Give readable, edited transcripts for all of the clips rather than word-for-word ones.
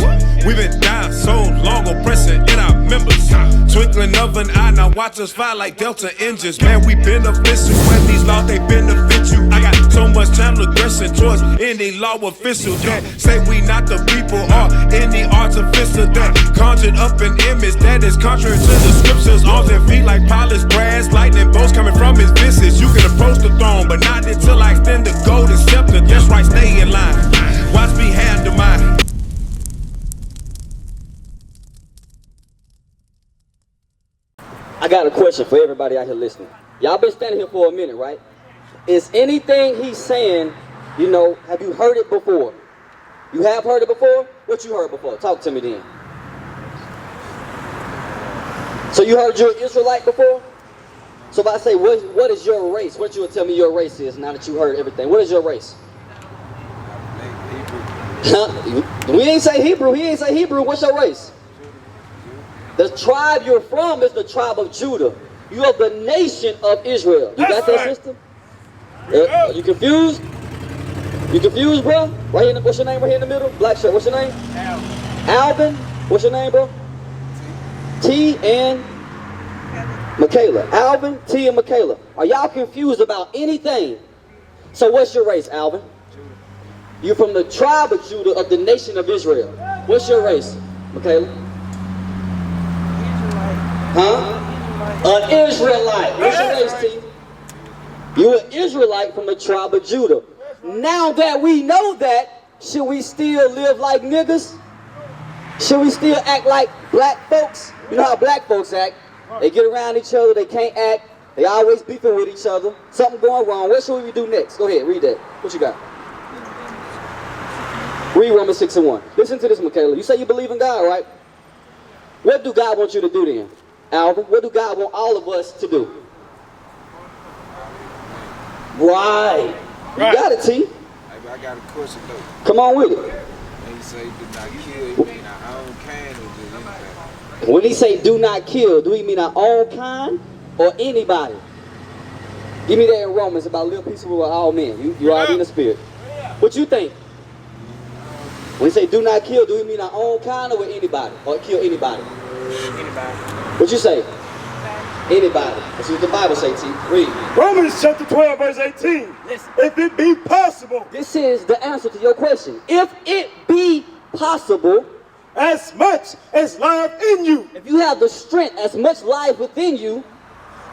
numbers. We've been down so long, oppressing in our members. Twinkling of an eye, now watch us fly like Delta engines. Man, we beneficial when these laws, they benefit you. I got so much channel aggression towards any law official that say we not the people or any artificial that conjured up an image that is contrary to the scriptures. Arms and feet like polished brass, lightning bolts coming from his visage. You can approach the throne, but not until I extend the golden scepter. That's right, stay in line. Watch me handle mine. I got a question for everybody out here listening. Y'all been standing here for a minute, right? Is anything he's saying, you know, have you heard it before? You have heard it before? What you heard before? Talk to me then. So you heard you're an Israelite before? So if I say, what is your race? What you would tell me your race is now that you heard everything? What is your race? We ain't say Hebrew. He ain't say Hebrew. What's your race? The tribe you're from is the tribe of Judah. You are the nation of Israel. You got that, sister? Are you confused? You confused, bro? Right here, what's your name right here in the middle? Black shirt, what's your name? Alvin. What's your name, bro? T and Michaela. Alvin, T and Michaela. Are y'all confused about anything? So what's your race, Alvin? You're from the tribe of Judah of the nation of Israel. What's your race, Michaela? Huh? An Israelite. What's your race, T? You're an Israelite from the tribe of Judah. Now that we know that, should we still live like niggas? Should we still act like black folks? You know how black folks act. They get around each other, they can't act. They always beefing with each other. Something going wrong. What should we do next? Go ahead, read that. What you got? Read Romans 6:1. Listen to this, Michaela. You say you believe in God, right? What do God want you to do then? Alvin, what do God want all of us to do? Right. You got it, T. I got a question though. Come on with it. When you say do not kill, you mean our own kind or just anything? When he say do not kill, do he mean our own kind or anybody? Give me that in Romans about live peaceable with all men. You already in the spirit. What you think? When he say do not kill, do he mean our own kind or with anybody? Or kill anybody? Anybody. What you say? Anybody. That's what the Bible say, T. Read. Romans chapter 12, verse 18. Listen. If it be possible, This is the answer to your question. If it be possible, as much as life in you, if you have the strength, as much life within you,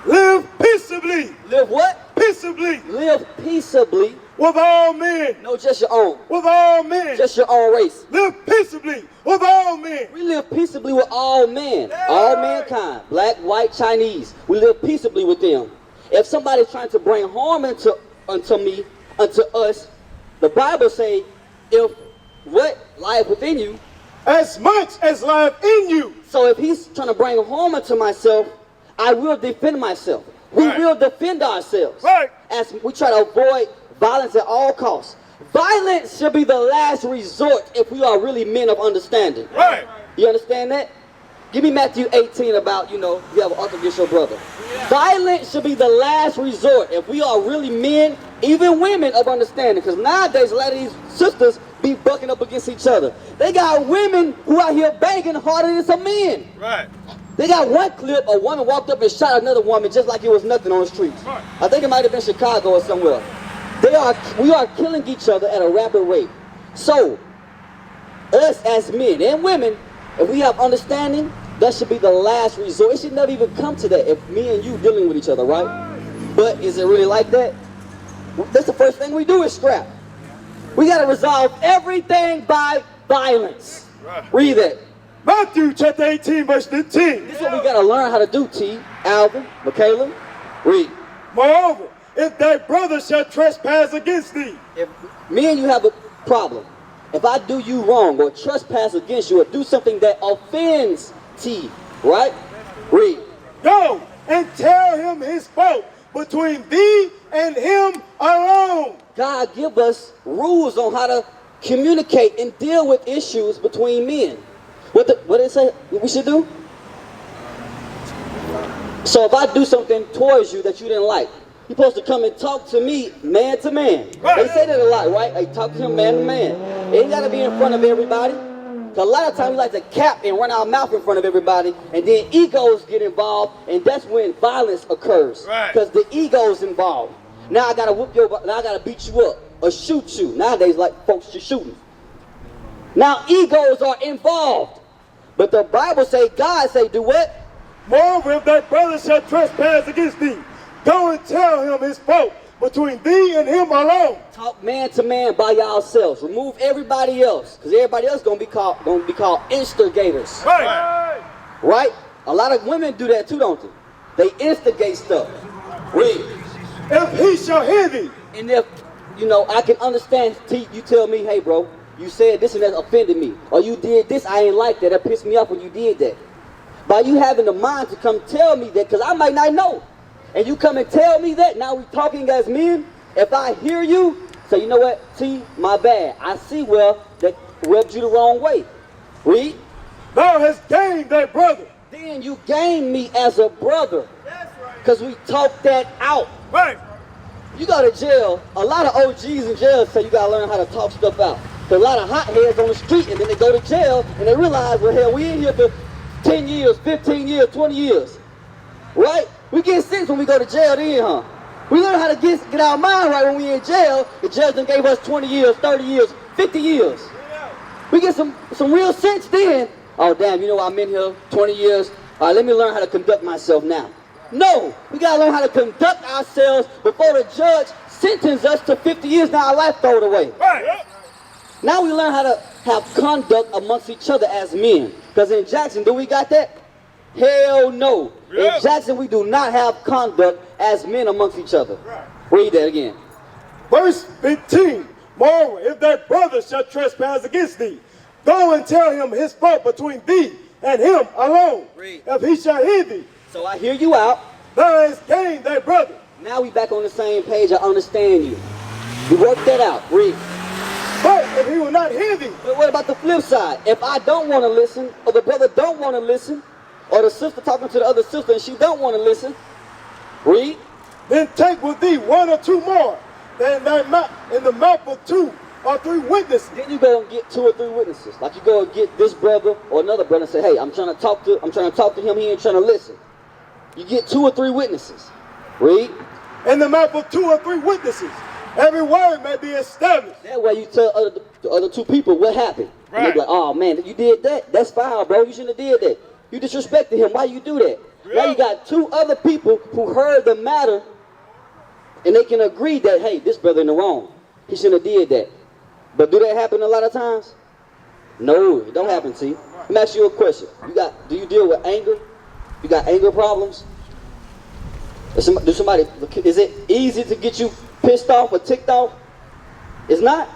live peaceably. live what? Peaceably Live peaceably. with all men. No, just your own. With all men. Just your own race. Live peaceably with all men. We live peaceably with all men, all mankind, black, white, Chinese. We live peaceably with them. If somebody's trying to bring harm unto me, unto us, the Bible say, if what life within you. As much as life in you. So if he's trying to bring harm unto myself, I will defend myself. We will defend ourselves. Right. As we try to avoid violence at all costs. Violence should be the last resort if we are really men of understanding. Right. You understand that? Give me Matthew 18 about, you have an oath against your brother. Yeah. Violence should be the last resort if we are really men, even women of understanding. Because nowadays, a lot of these sisters be bucking up against each other. They got women who out here banging harder than some men. Right. They got one clip, a woman walked up and shot another woman just like it was nothing on the streets. Right. I think it might have been Chicago or somewhere. We are killing each other at a rapid rate. So, us as men and women, if we have understanding, that should be the last resort. It should never even come to that if me and you dealing with each other, right? But is it really like that? That's the first thing we do is scrap. We got to resolve everything by violence. Right. Read that. Matthew chapter 18, verse 15. This is what we got to learn how to do, T. Alvin, Michaela, read. Moreover, if thy brother shall trespass against thee. If me and you have a problem, if I do you wrong or trespass against you or do something that offends T, right? Read. Go and tell him his fault between thee and him alone. God give us rules on how to communicate and deal with issues between men. What did it say we should do? So if I do something towards you that you didn't like, you're supposed to come and talk to me man to man. Right. They say that a lot, right? They talk to him man to man. It ain't got to be in front of everybody. Because a lot of times we like to cap and run our mouth in front of everybody, and then egos get involved, and that's when violence occurs. Because the ego's involved. Now I gotta now I gotta beat you up or shoot you. Nowadays, like folks just shooting. Now egos are involved. But the Bible say, God say, do what? Moreover, if thy brother shall trespass against thee, go and tell him his fault between thee and him alone. Talk man to man by yourselves. Remove everybody else, because everybody else gonna be called instigators. Right? A lot of women do that too, don't they? They instigate stuff. Read. If he shall hear thee. And if, you know, I can understand, you tell me, hey bro, you said this and that offended me. Or you did this, I ain't like that. That pissed me off when you did that. By you having the mind to come tell me that, because I might not know. And you come and tell me that, now we talking as men. If I hear you, say, you know what, T, my bad. I see well that rubbed you the wrong way. Read. Thou hast gained thy brother. Then you gain me as a brother. Because we talk that out. Right. You go to jail, a lot of OGs in jail say you gotta learn how to talk stuff out. Because a lot of hotheads on the street, and then they go to jail, and they realize, well hell, we in here for 10 years, 15 years, 20 years. Right? We get sentenced when we go to jail then, huh? We learn how to get our mind right when we in jail. The judge done gave us 20 years, 30 years, 50 years. We get some real sense then. Oh damn, you know I'm in here 20 years. All right, let me learn how to conduct myself now. No, we gotta learn how to conduct ourselves before the judge sentences us to 50 years. Now our life thrown away. Right. Now we learn how to have conduct amongst each other as men. Because in Jackson, do we got that? Hell no. In Jackson, we do not have conduct as men amongst each other. Read that again. Verse 15. Moreover, if thy brother shall trespass against thee, go and tell him his fault between thee and him alone. Read. If he shall hear thee. So I hear you out. Thou hast gained thy brother. Now we back on the same page. I understand you. We work that out. Read. But if he will not hear thee. But what about the flip side? If I don't want to listen, or the brother don't want to listen, or the sister talking to the other sister and she don't want to listen, read. Then take with thee one or two more, and in the mouth of 2 or 3 witnesses. Then you go and get 2 or 3 witnesses. Like you go and get this brother or another brother and say, hey, I'm trying to talk to him, he ain't trying to listen. You get 2 or 3 witnesses. Read. In the mouth of 2 or 3 witnesses, every word may be established. That way you tell the other 2 people what happened. Right. And they be like, oh man, you did that? That's foul, bro. You shouldn't have did that. You disrespected him. Why you do that? Yep. Now you got 2 other people who heard the matter, and they can agree that, hey, this brother in the wrong. He shouldn't have did that. But do that happen a lot of times? No, it don't happen to you. Let me ask you a question. Do you deal with anger? You got anger problems? Is it easy to get you pissed off or ticked off? It's not?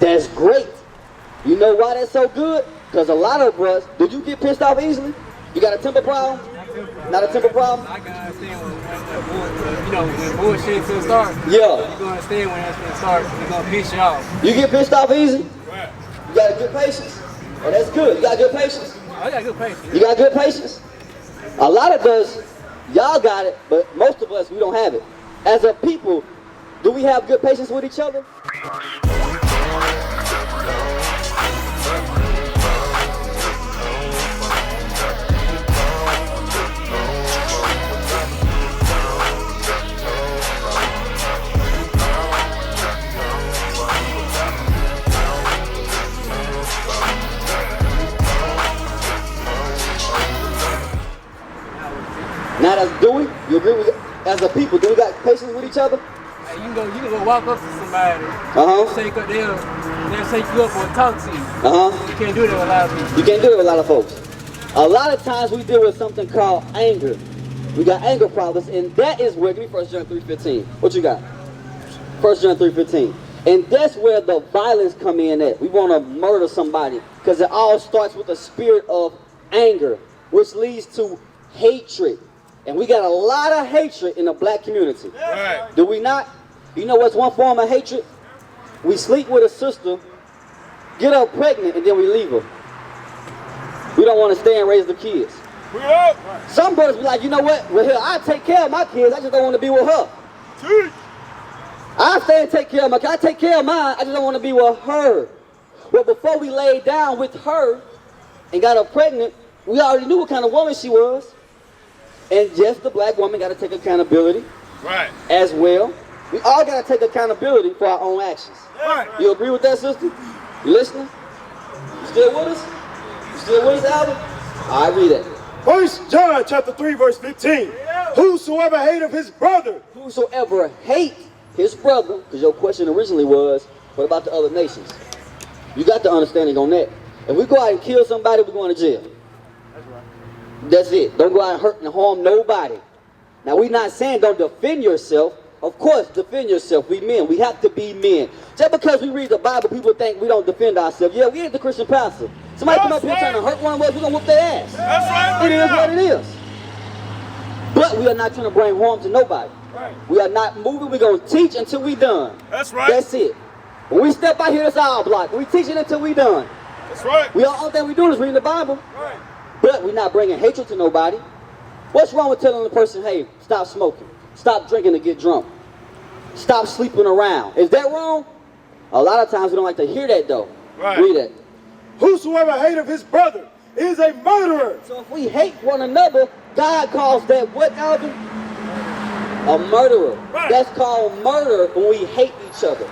That's great. You know why that's so good? Because a lot of us, do you get pissed off easily? You got a temper problem? Not a temper problem? I can understand when bullshit to start. Yeah. You gonna understand when that's gonna start. It's gonna piss you off. You get pissed off easy? You got a good patience? Oh, that's good. You got good patience? I got good patience. You got good patience? A lot of us, y'all got it, but most of us, we don't have it. As a people, do we have good patience with each other? Now that's, do we? You agree with it? As a people, do we got patience with each other? Hey, you can go walk up to somebody. They'll shake you up or talk to you. You can't do that with a lot of people. You can't do it with a lot of folks. A lot of times we deal with something called anger. We got anger problems, and that is where, give me 1 John 3:15. What you got? 1 John 3:15. And that's where the violence come in at. We want to murder somebody because it all starts with a spirit of anger, which leads to hatred. And we got a lot of hatred in the black community. Right. Do we not? You know what's one form of hatred? We sleep with a sister, get her pregnant, and then we leave her. We don't want to stay and raise the kids. Some brothers be like, you know what? Well, here, I take care of my kids. I just don't want to be with her. I stay and take care of my kids. I take care of mine. I just don't want to be with her. Well, before we laid down with her and got her pregnant, we already knew what kind of woman she was. And yes, the black woman got to take accountability as well. We all got to take accountability for our own actions. Right. You agree with that, sister? You listening? You still with us? You still with us, Alvin? All right, read it. 1 John chapter 3, verse 15. Whosoever hateth his brother. Whosoever hate his brother, because your question originally was, what about the other nations? You got the understanding on that. If we go out and kill somebody, we're going to jail. That's right. That's it. Don't go out and hurt and harm nobody. Now, we're not saying don't defend yourself. Of course, defend yourself. We men. We have to be men. Just because we read the Bible, people think we don't defend ourselves. Yeah, we ain't the Christian pastor. Somebody come up here trying to hurt one of us, we're going to whoop their ass. That's right. It is what it is. But we are not trying to bring harm to nobody. Right. We are not moving. We're going to teach until we done. That's right. That's it. When we step out here, that's our block. We teaching until we done. That's right. We all that we doing is reading the Bible. Right. But we're not bringing hatred to nobody. What's wrong with telling the person, hey, stop smoking, stop drinking to get drunk, stop sleeping around? Is that wrong? A lot of times we don't like to hear that though. Right. Read it. Whosoever hateth his brother is a murderer. So if we hate one another, God calls that what, Alvin? A murderer. Right. That's called murder when we hate each other.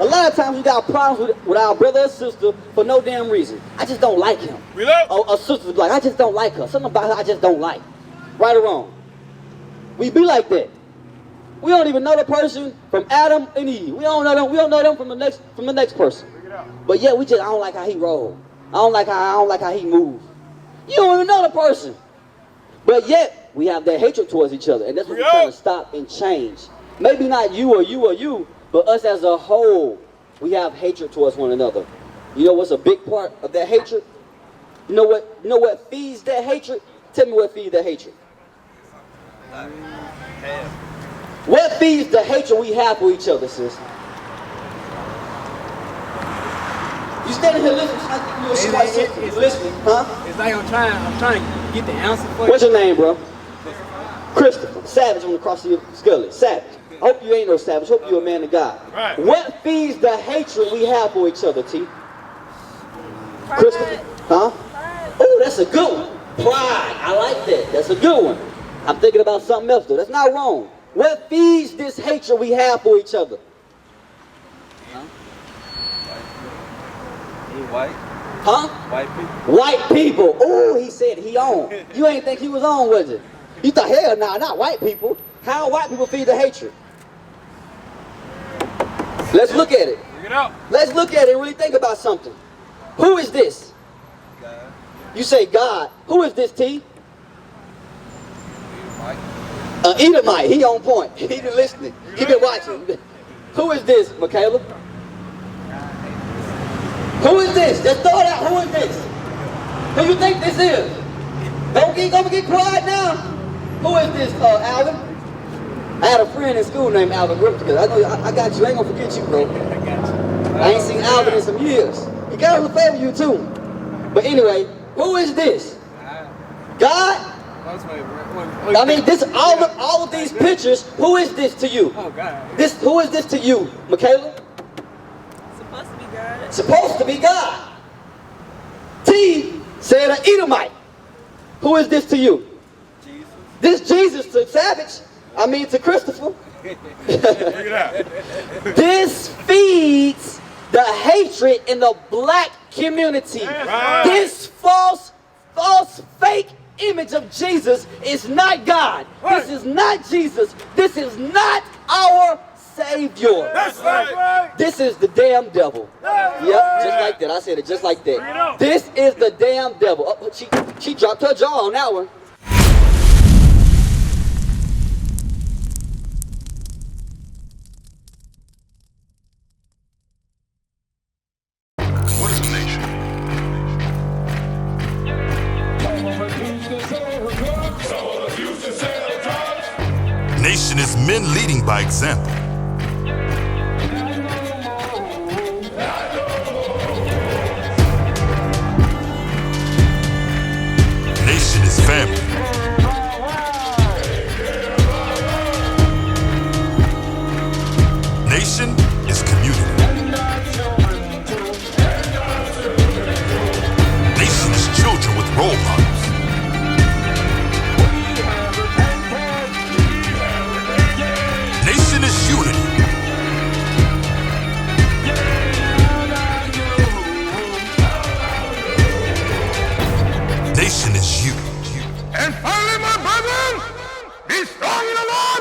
A lot of times we got problems with our brother or sister for no damn reason. I just don't like him. A sister's like, I just don't like her. Something about her I just don't like. Right or wrong? We be like that. We don't even know the person from Adam and Eve. We don't know them. We don't know them from the next person. But yeah, I don't like how he roll. I don't like how he move. You don't even know the person. But yet we have that hatred towards each other, and that's what we're trying to stop and change. Maybe not you or you or you, but us as a whole, we have hatred towards one another. You know what's a big part of that hatred? You know what feeds that hatred? Tell me what feeds that hatred. What feeds the hatred we have for each other, sis? You standing here listening, you listening, huh? It's like I'm trying to get the answer for you. What's your name, bro? Christopher. Savage on the cross of your skull. Savage. I hope you ain't no savage. Hope you're a man of God. Right. What feeds the hatred we have for each other, T? Christopher? Huh? Oh, that's a good one. Pride. I like that. That's a good one. I'm thinking about something else, though. That's not wrong. What feeds this hatred we have for each other? White. Huh? White people. White people. Oh, he said he on. You ain't think he was on, was it? You thought, hell nah, not white people. How white people feed the hatred? Let's look at it. Bring it out. Let's look at it and really think about something. Who is this? God. You say God. Who is this, T? White. Edomite. He on point. He been listening. He been watching. Who is this, Michaela? Who is this? Just throw it out. Who is this? Who you think this is? Don't get quiet now. Who is this, Alvin? I had a friend in school named Alvin Griffith. I know I got you. I ain't gonna forget you, bro. I ain't seen Alvin in some years. He got on the favor you too. But anyway, who is this? God? I mean, this all of these pictures. Who is this to you? Oh God. Who is this to you, Michaela? Supposed to be God. Supposed to be God. T said an Edomite. Who is this to you? Jesus. This Jesus to Savage. I mean to Christopher. This feeds the hatred in the black community. Right. This false, fake image of Jesus is not God. Right. This is not Jesus. This is not our Savior. That's right. This is the damn devil. Yep, just like that. I said it just like that. This is the damn devil. Oh, she dropped her jaw on that one. What is a nation? Nation is men leading by example. Nation is family. Nation is community. role models. Nation is unity. Nation is you. And finally, my brethren, be strong in the Lord.